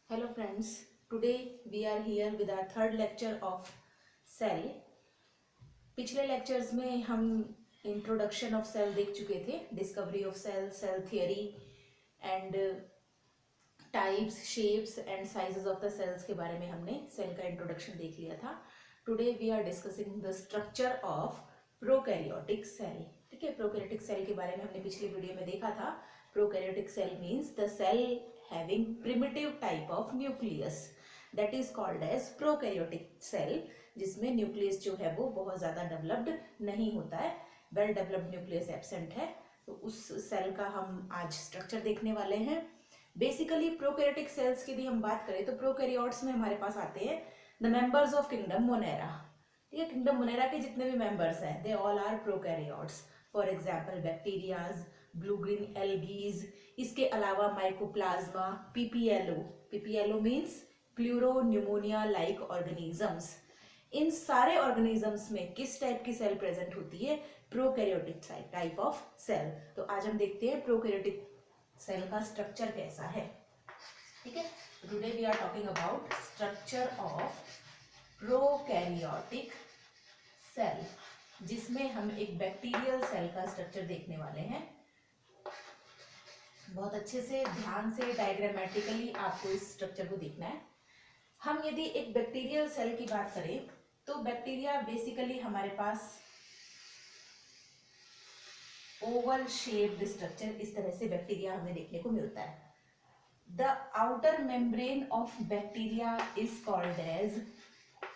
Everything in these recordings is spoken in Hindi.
Hello friends, today we are here with our third lecture of cell. पिछले lectures में हम introduction of cell देख चुके थे, discovery of cell, cell theory and types, shapes and sizes of the cells के बारे में हमने cell का introduction देख लिया था. Today we are discussing the structure of prokaryotic cell. ठीक है, prokaryotic cell के बारे में हमने पिछले वीडियो में देखा था. Prokaryotic cell means the cell having primitive type of nucleus that is called as prokaryotic cell, जिसमें न्यूक्लियस जो है वो बहुत ज़्यादा डेवलप्ड नहीं होता है, वेल डेवलप्ड न्यूक्लियस एब्सेंट है. तो उस सेल का हम आज स्ट्रक्चर देखने वाले हैं. बेसिकली प्रोकैरियोटिक सेल्स की यदि हम बात करें तो प्रोकैरियोट्स में हमारे पास आते हैं the members of kingdom Monera. ठीक है, किंगडम मोनेरा के जितने भी मेंबर्स हैं they all are prokaryotes. For example bacterias, blue green algae, इसके अलावा mycoplasma, PPLO. PPLO means pleuro pneumonia like organisms. इन सारे ऑर्गेनिजम्स में किस टाइप की सेल प्रेजेंट होती है? Prokaryotic type of cell. तो आज हम देखते हैं प्रोकैरियोटिक सेल का स्ट्रक्चर कैसा है. ठीक है, today we are talking about structure of prokaryotic cell, जिसमें हम एक बैक्टीरियल सेल का स्ट्रक्चर देखने वाले हैं. बहुत अच्छे से ध्यान से डायग्रामेटिकली आपको इस स्ट्रक्चर को देखना है. हम यदि एक बैक्टीरियल सेल की बात करें तो बैक्टीरिया बेसिकली हमारे पास ओवल शेप्ड स्ट्रक्चर, इस तरह से बैक्टीरिया हमें देखने को मिलता है. The outer membrane of bacteria is called as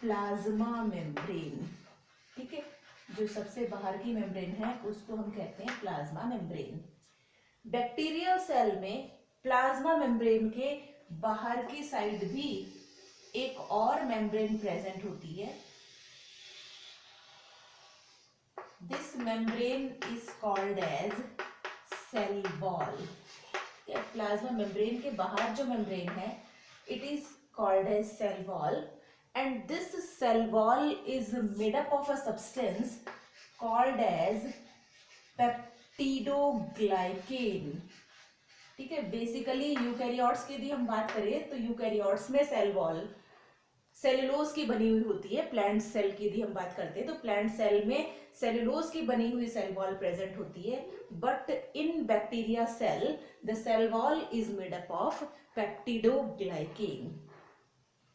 plasma membrane. ठीक है, जो सबसे बाहर की मेम्ब्रेन है उसको हम कहते हैं प्लाज्मा मेम्ब्रेन. बैक्टीरियल सेल में प्लाज्मा मेम्ब्रेन के बाहर की साइड भी एक और मेम्ब्रेन प्रेजेंट होती है. This membrane is called as cell wall. Plasma membrane के बाहर जो मेम्ब्रेन है it is called as cell wall. And this cell wall is made up of a substance called as peptidoglycan. ठीक है, बेसिकली यूकैरियोट्स की यदि हम बात करें तो यूकैरियोट्स में सेल वॉल सेलुलोज की बनी हुई होती है. प्लांट सेल की यदि हम बात करते हैं तो प्लांट सेल में सेलुलोज की बनी हुई सेल वॉल प्रेजेंट होती है. But in bacteria cell the cell wall is made up of peptidoglycan.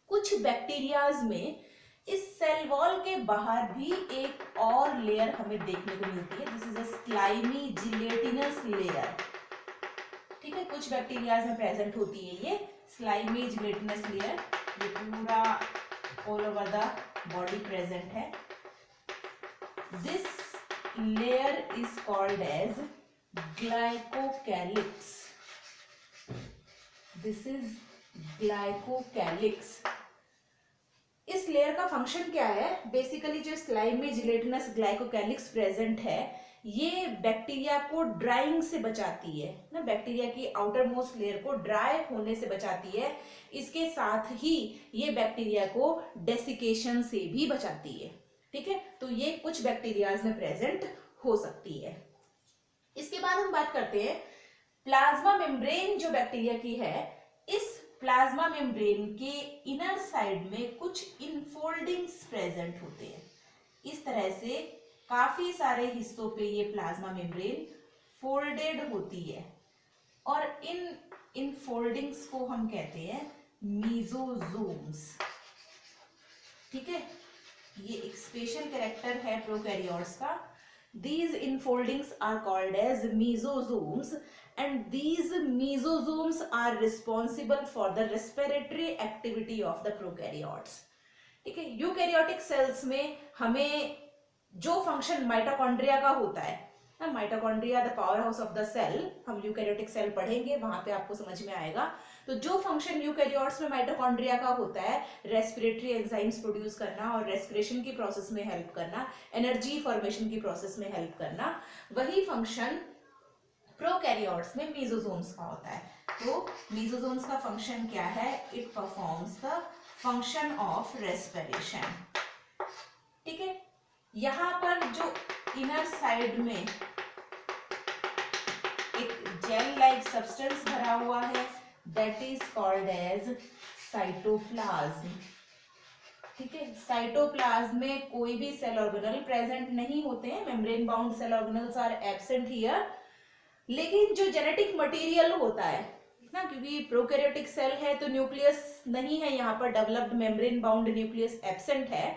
कुछ बैक्टीरियाज में इस सेल वॉल के बाहर भी एक और लेयर हमें देखने को मिलती है. This is a slimy gelatinous layer. ठीक है, कुछ बैक्टीरियाज में प्रेजेंट होती है ये स्लाइमी जिलेटिनस लेयर. ये पूरा all over the body present है. This layer is called as glycocalyx. This is glycocalyx. इस लेयर का फंक्शन क्या है? बेसिकली जो स्लाइम में जिलेटिनस ग्लाइकोकैलिक्स प्रेजेंट है ये बैक्टीरिया को ड्राइंग से बचाती है ना, बैक्टीरिया की आउटर मोस्ट लेयर को ड्राई होने से बचाती है. इसके साथ ही ये बैक्टीरिया को डेसिकेशन से भी बचाती है. ठीक है, तो ये कुछ बैक्टीरियाज में प्रेजेंट हो सकती है. इसके बाद हम बात करते हैं प्लाज्मा मेम्ब्रेन जो बैक्टीरिया की है. इस प्लाज्मा मेम्ब्रेन के इनर साइड में कुछ इनफोल्डिंग्स प्रेजेंट होते हैं. इस तरह से काफी सारे हिस्सों पे ये प्लाज्मा मेम्ब्रेन फोल्डेड होती है और इन इनफोल्डिंग्स को हम कहते हैं मीजोजोम्स. ठीक है, ये एक स्पेशल कैरेक्टर है प्रोकैरियोट्स का. These infoldings are called as mesosomes and these mesosomes are responsible for the respiratory activity of the prokaryotes. ठीक है, यूकैरियोटिक सेल्स में हमें जो फंक्शन माइटोकॉन्ड्रिया का होता है ना, mitochondria the power house of the cell, हम यूकैरियोटिक सेल पढ़ेंगे वहां पे आपको समझ में आएगा. तो जो फंक्शन यूकैरियोट्स में माइटोकॉन्ड्रिया का होता है रेस्पिरेटरी एंजाइम्स प्रोड्यूस करना और रेस्पिरेशन की प्रोसेस में हेल्प करना, एनर्जी फॉर्मेशन की प्रोसेस में हेल्प करना, वही फंक्शन प्रोकैरियोट्स में मीजोसोम्स का होता है. तो मीजोसोम्स का फंक्शन क्या है? It performs the function of respiration. ठीक है, यहां पर जो इनर साइड में एक जेल लाइक सब्सटेंस भरा हुआ है that is called as cytoplasm. ठीक है, साइटोप्लाज्म में कोई भी सेल ऑर्गेनल प्रेजेंट नहीं होते हैं, membrane bound cell organelles are absent here. लेकिन जो जेनेटिक मटेरियल होता है ना, क्योंकि प्रोकैरियोटिक सेल है तो न्यूक्लियस नहीं है यहाँ पर, developed membrane bound nucleus absent है,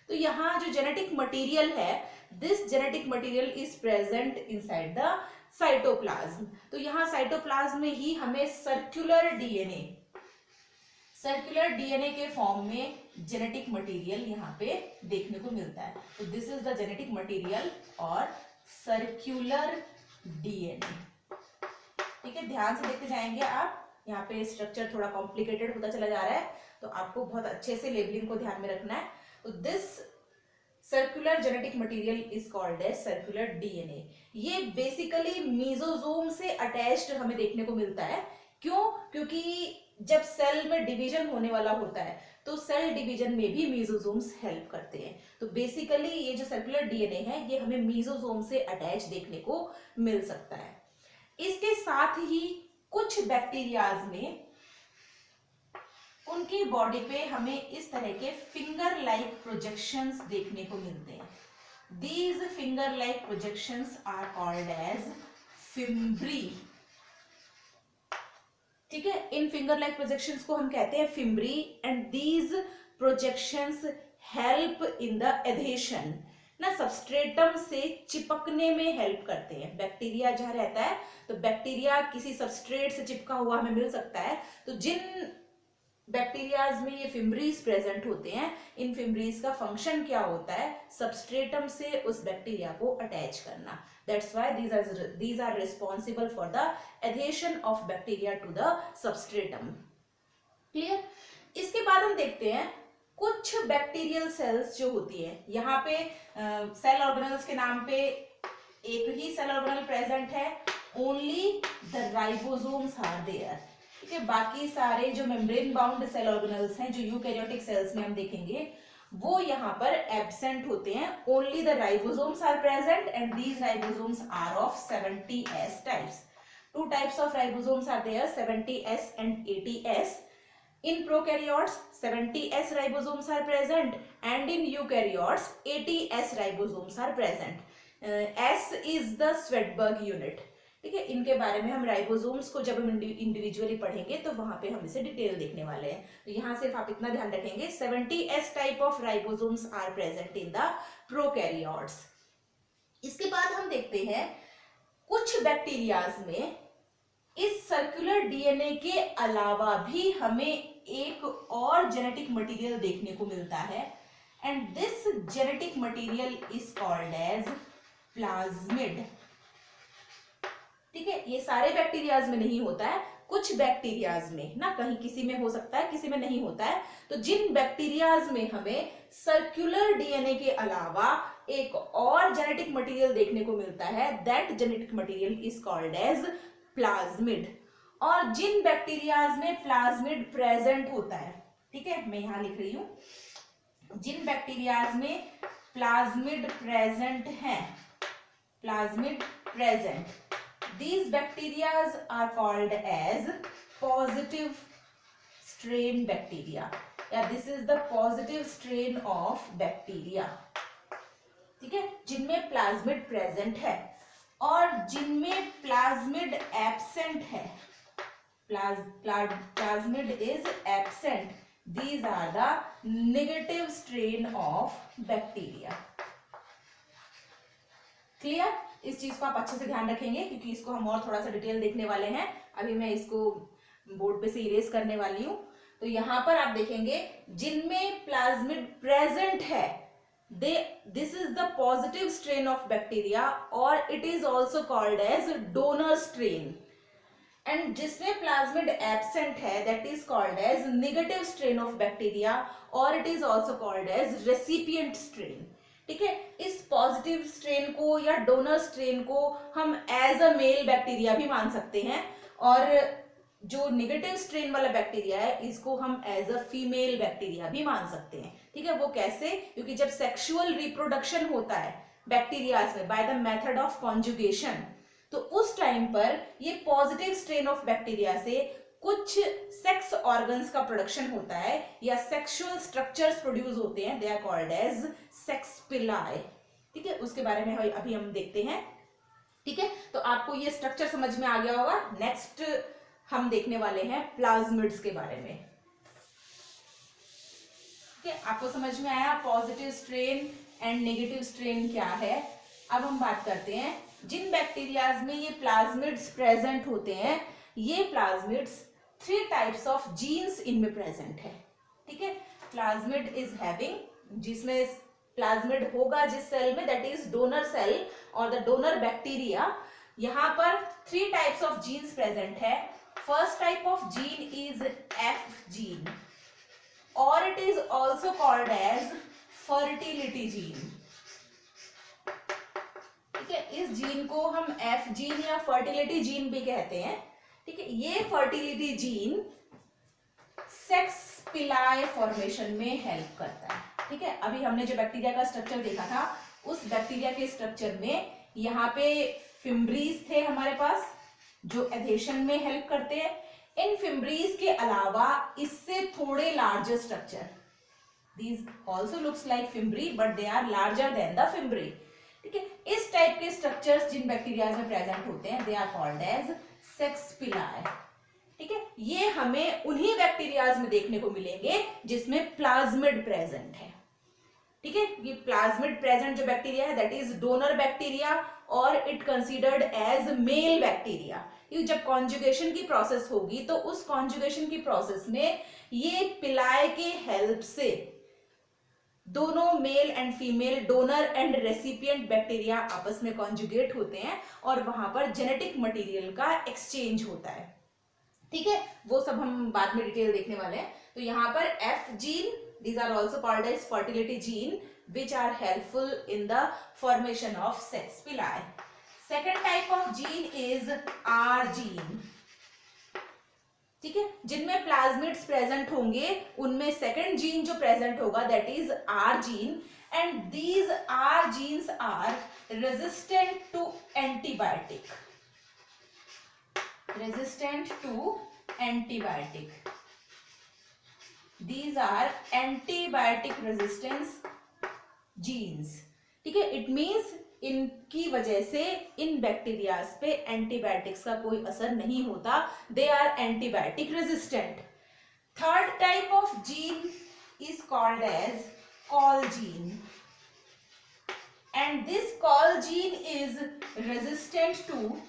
तो यहाँ जो जेनेटिक मटेरियल है, this genetic material is present inside the cytoplasm. तो यहाँ साइटोप्लाज्म में ही हमें सर्कुलर डीएनए के फॉर्म में जेनेटिक मटेरियल यहाँ पे देखने को मिलता है। तो this is the genetic material और सर्कुलर डीएनए। ठीक है, ध्यान से देखते जाएंगे आप, यहाँ पे स्ट्रक्चर थोड़ा कॉम्प्लिकेटेड होता चला जा रहा है, तो आपको बहुत अच्छे से लेबलिंग को ध्यान में रखना है। तो this circular genetic material is called as circular DNA. ये बेसिकली मीजोजोम से अटैच्ड हमें देखने को मिलता है। क्यों? क्योंकि जब सेल में डिवीजन होने वाला होता है तो सेल डिवीजन में भी मीजोजोम्स हेल्प करते हैं। तो बेसिकली ये जो सर्कुलर डीएनए है ये हमें मीजोजोम से अटैच देखने को मिल सकता है। इसके साथ ही कुछ बैक्टीरियाज में उनकी बॉडी पे हमें इस तरह के फिंगर लाइक प्रोजेक्शंस देखने को मिलते हैं। These finger like projections are called as fimbriae. ठीक है, इन फिंगर लाइक प्रोजेक्शंस को हम कहते हैं fimbriae, and these projections help in the adhesion ना, सबस्ट्रेटम से चिपकने में हेल्प करते हैं। बैक्टीरिया जहां रहता है तो बैक्टीरिया किसी सबस्ट्रेट से चिपका हुआ हमें मिल सकता है। तो जिन बैक्टीरियाज में ये फिम्ब्रीज प्रेजेंट होते हैं, इन फिम्ब्रीज का फंक्शन क्या होता है? सबस्ट्रेटम से उस बैक्टीरिया को अटैच करना। That's why these are responsible for the adhesion of bacteria to the substratum. Clear? इसके बाद हम देखते हैं कुछ बैक्टीरियल सेल्स जो होती है, यहाँ पे सेल ऑर्गेनल्स के नाम पे एक ही सेल ऑर्गेनल प्रेजेंट है, only the ribosomes are there. ठीक है, बाकी सारे जो मेम्ब्रेन बाउंड सेल ऑर्गेनल्स हैं, जो यूकैरियोटिक सेल्स में हम देखेंगे, वो यहाँ पर एब्सेंट होते हैं। Only the ribosomes are present and these ribosomes are of 70S types. Two types of ribosomes are there, 70S and 80S. In prokaryotes, 70S ribosomes are present, and in eukaryotes, 80S ribosomes are present. S is the Svedberg unit. ठीक है, इनके बारे में हम राइबोसोम्स को जब हम इंडिविजुअली पढ़ेंगे तो वहां पे हम इसे डिटेल देखने वाले हैं। तो यहाँ सिर्फ आप इतना ध्यान रखेंगे, 70S type of ribosomes are present in the prokaryotes. इसके बाद हम देखते हैं कुछ बैक्टीरियाज में इस सर्कुलर डीएनए के अलावा भी हमें एक और जेनेटिक मटेरियल देखने को मिलता है, and this genetic material is called as plasmid. ठीक है, ये सारे बैक्टीरियाज में नहीं होता है, कुछ बैक्टीरियाज में ना, कहीं किसी में हो सकता है, किसी में नहीं होता है। तो जिन बैक्टीरियाज में हमें सर्कुलर डीएनए के अलावा एक और जेनेटिक मटेरियल देखने को मिलता है, that genetic material is called as plasmid. और जिन बैक्टीरियाज में प्लाज्मिड प्रेजेंट होता है, ठीक है, मैं यहां लिख रही हूं, जिन बैक्टीरियाज में प्लाज्मिड प्रेजेंट है, plasmid present, these bacterias are called as positive strain bacteria. Yeah, this is the positive strain of bacteria. ठीक है, जिनमें प्लाज्मिड प्रेजेंट है, और जिनमें प्लाज्मिड एब्सेंट है, plasmid is absent, these are the negative strain of bacteria. Clear? इस चीज को आप अच्छे से ध्यान रखेंगे क्योंकि इसको हम और थोड़ा सा डिटेल देखने वाले हैं। अभी मैं इसको बोर्ड पे से इरेज करने वाली हूं। तो यहां पर आप देखेंगे जिनमें प्लाज्मिड प्रेजेंट है, this is the positive strain of bacteria, और it is also called as donor strain. And जिसमें प्लाज्मिड एब्सेंट है, that is called as negative strain of bacteria, और it is also called as recipient strain. ठीक है, इस पॉजिटिव स्ट्रेन को या डोनर स्ट्रेन को हम एज अ मेल बैक्टीरिया भी मान सकते हैं, और जो नेगेटिव स्ट्रेन वाला बैक्टीरिया है इसको हम एज अ फीमेल बैक्टीरिया भी मान सकते हैं। ठीक है, वो कैसे? क्योंकि जब सेक्सुअल रिप्रोडक्शन होता है बैक्टीरियाज में by the method of conjugation, तो उस टाइम पर ये पॉजिटिव स्ट्रेन ऑफ बैक्टीरिया से कुछ सेक्स ऑर्गन्स का प्रोडक्शन होता है या सेक्सुअल स्ट्रक्चर्स प्रोड्यूस होते हैं, they are called as sex pili. ठीक है, उसके बारे में अभी हम देखते हैं। ठीक है, तो आपको ये स्ट्रक्चर समझ में आ गया होगा। नेक्स्ट हम देखने वाले हैं प्लाज्मिड्स के बारे में। ठीक है, आपको समझ में आया positive strain and negative strain क्या है। अब हम बात करते हैं जिन बैक्टीरियाज में ये प्लाज्मिड्स प्रेजेंट होते हैं, ये प्लाज्मिड्स 3 टाइप्स ऑफ जीन्स इनमें प्रेजेंट है। ठीक है, प्लाज्मिड इज हैविंग, जिसमें प्लाज्मिड होगा जिस सेल में, दैट इज डोनर सेल और द डोनर बैक्टीरिया, यहां पर 3 टाइप्स ऑफ जीन्स प्रेजेंट है। First type of gene is F gene और it is also called as fertility gene. ठीक है, इस जीन को हम एफ जीन या फर्टिलिटी जीन भी कहते हैं। ठीक है, ये फर्टिलिटी जीन सेक्स पिलाई फॉर्मेशन में हेल्प करता है। ठीक है, अभी हमने जो बैक्टीरिया का स्ट्रक्चर देखा था, उस बैक्टीरिया के स्ट्रक्चर में यहाँ पे फिम्ब्रीज थे हमारे पास, जो एडेशन में हेल्प करते हैं। इन फिम्ब्रीज के अलावा इससे थोड़े larger structure, these also looks like fimbriae but they are larger than the fimbriae. ठीक है, इस टाइप के स्ट्रक्चर्स जिन बैक्टीरियाज में प्रेजेंट होते हैं, they are called as sex pili. ठीक है, ये हमें उन्हीं बैक्टीरियाज में देखने को मिलेंगे जिसमें प्लाज्मिड प्रेजेंट है। ठीक है, ये प्लाज्मिड प्रेजेंट जो बैक्टीरिया है, दैट इज डोनर बैक्टीरिया और it considered as male bacteria. जब कॉन्जुगेशन की प्रोसेस होगी तो उस कॉन्जुगेशन की प्रोसेस में ये पिलाई के हेल्प से दोनों male and female donor and recipient bacteria आपस में कॉन्जुगेट होते हैं और वहां पर जेनेटिक मटेरियल का एक्सचेंज होता है। ठीक है, वो सब हम बाद में डिटेल देखने वाले हैं। तो यहाँ पर F gene, these are also called as fertility gene, which are helpful in the formation of sex pili. Second type of gene is R gene. ठीक है, जिनमें प्लाज्मिड्स प्रेजेंट होंगे उनमें सेकंड जीन जो प्रेजेंट होगा that is R gene, and these are genes are resistant to antibiotic, resistant to antibiotic. These are antibiotic resistance genes. ठीक है, इट मीन्स इनकी वजह से इन बैक्टीरियाज पे एंटीबायोटिक्स का कोई असर नहीं होता, they are antibiotic resistant. Third type of gene is called as col gene, and this col gene is resistant to,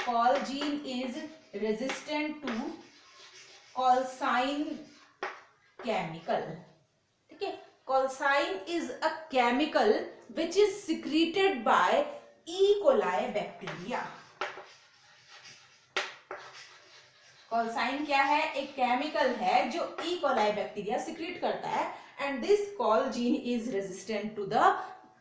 col gene is resistant to colicin chemical. ठीक है, colicin is a chemical which is secreted by E coli bacteria. Colicin क्या है? एक केमिकल है जो ई कोलाई बैक्टीरिया सिक्रीट करता है, and this col gene is resistant to the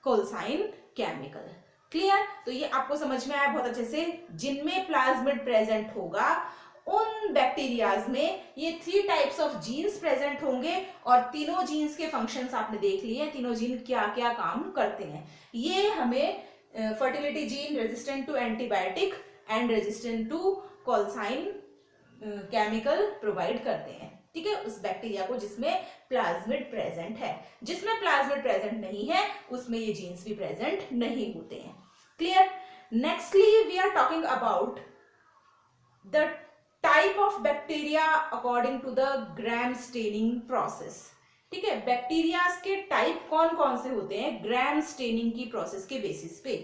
colicin chemical. Clear? तो ये आपको समझ में आया बहुत अच्छे से। जिनमें प्लाज्मिड प्रेजेंट होगा उन बैक्टीरियाज में ये 3 टाइप्स ऑफ जीन्स प्रेजेंट होंगे, और तीनों जीन्स के फंक्शंस आपने देख लिए, तीनों जीन क्या क्या काम करते हैं। ये हमें fertility gene resistant to antibiotic and resistant to colicin chemical provide करते हैं। ठीक है, उस बैक्टीरिया को जिसमें प्लाज्मिड प्रेजेंट है। जिसमें प्लाज्मिड प्रेजेंट नहीं है उसमें ये जीन्स भी प्रेजेंट नहीं होते हैं। Clear? Nextly we are talking about the type of bacteria according to the gram staining process. ठीक है, बैक्टीरियाज के टाइप कौन कौन से होते हैं ग्राम स्टेनिंग की प्रोसेस के बेसिस पे।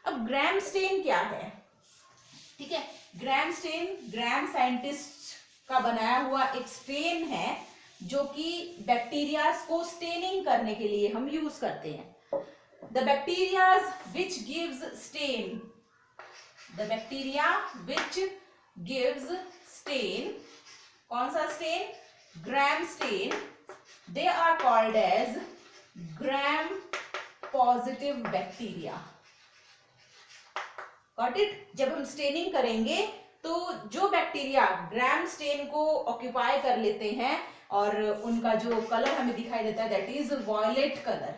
अब ग्राम स्टेन क्या है? ठीक है, ग्राम स्टेन ग्राम साइंटिस्ट का बनाया हुआ एक स्टेन है जो कि बैक्टीरियाज को स्टेनिंग करने के लिए हम यूज करते हैं। The bacterias which gives stain, the bacteria which gives stain, कौन सा stain? Gram stain. They are called as gram positive bacteria. Got it? जब हम स्टेनिंग करेंगे तो जो बैक्टीरिया ग्राम स्टेन को ऑक्यूपाई कर लेते हैं और उनका जो कलर हमें दिखाई देता है दैट इज वॉयलेट कलर।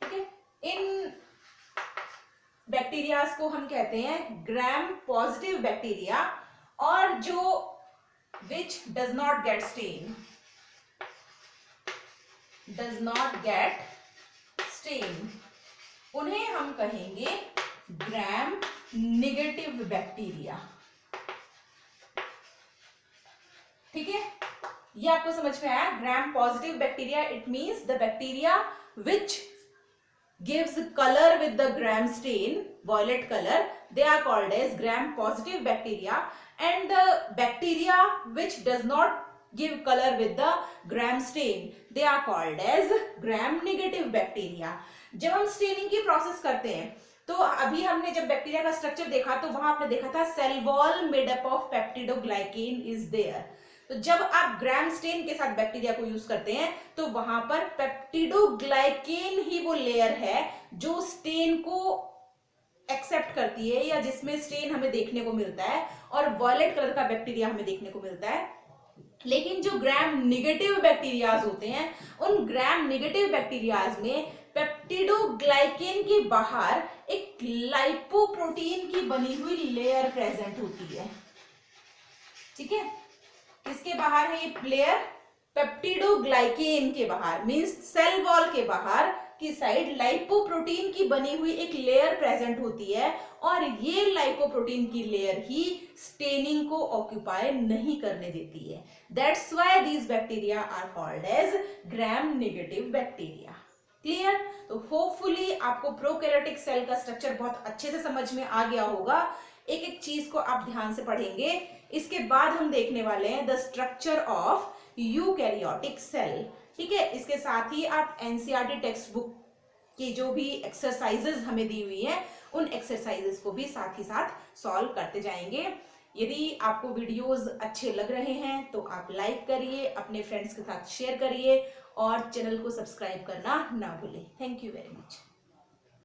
ठीक है, इन बैक्टीरियाज को हम कहते हैं ग्राम पॉजिटिव बैक्टीरिया, और जो which does not get stain, उन्हें हम कहेंगे ग्राम नेगेटिव बैक्टीरिया। ठीक है, ये आपको समझ में आया। ग्राम positive bacteria, it means the bacteria which gives color with the gram stain, violet color, they are called as gram positive bacteria, and the bacteria which does not give color with the gram stain, they are called as gram negative bacteria। जब हम स्टेनिंग की प्रोसेस करते हैं तो अभी हमने जब बैक्टीरिया का स्ट्रक्चर देखा तो वहां आपने देखा था cell wall made up of peptidoglycan is there. तो जब आप ग्राम स्टेन के साथ बैक्टीरिया को यूज करते हैं तो वहां पर पेप्टिडोग्लाइकेन ही वो लेयर है जो स्टेन को एक्सेप्ट करती है, या जिसमें स्टेन हमें देखने को मिलता है और वॉयलेट कलर का बैक्टीरिया हमें देखने को मिलता है। लेकिन जो ग्राम नेगेटिव बैक्टीरियाज होते हैं, उन ग्राम नेगेटिव बैक्टीरियाज में पेप्टिडोग्लाइकेन के बाहर एक लाइपोप्रोटीन की बनी हुई लेयर प्रेजेंट होती है। ठीक है, किसके बाहर है ये लेयर? पेप्टिडोग्लाइकेन के बाहर, मींस सेल वॉल के बाहर की साइड लाइपोप्रोटीन की बनी हुई एक लेयर प्रेजेंट होती है, और ये लाइपोप्रोटीन की लेयर ही स्टेनिंग को ऑक्यूपाई नहीं करने देती है। That's why these bacteria are called as gram negative bacteria. Clear? तो होपफुली आपको प्रोकैरियोटिक सेल का स्ट्रक्चर बहुत अच्छे से समझ में आ गया होगा। एक एक चीज को आप ध्यान से पढ़ेंगे। इसके बाद हम देखने वाले हैं the structure of eukaryotic cell. ठीक है, इसके साथ ही आप एनसीईआरटी टेक्स्ट बुक की जो भी एक्सरसाइजेज हमें दी हुई हैं उन एक्सरसाइजेज को भी साथ ही साथ सॉल्व करते जाएंगे। यदि आपको वीडियोस अच्छे लग रहे हैं तो आप लाइक करिए, अपने फ्रेंड्स के साथ शेयर करिए और चैनल को सब्सक्राइब करना ना भूलें। Thank you very much.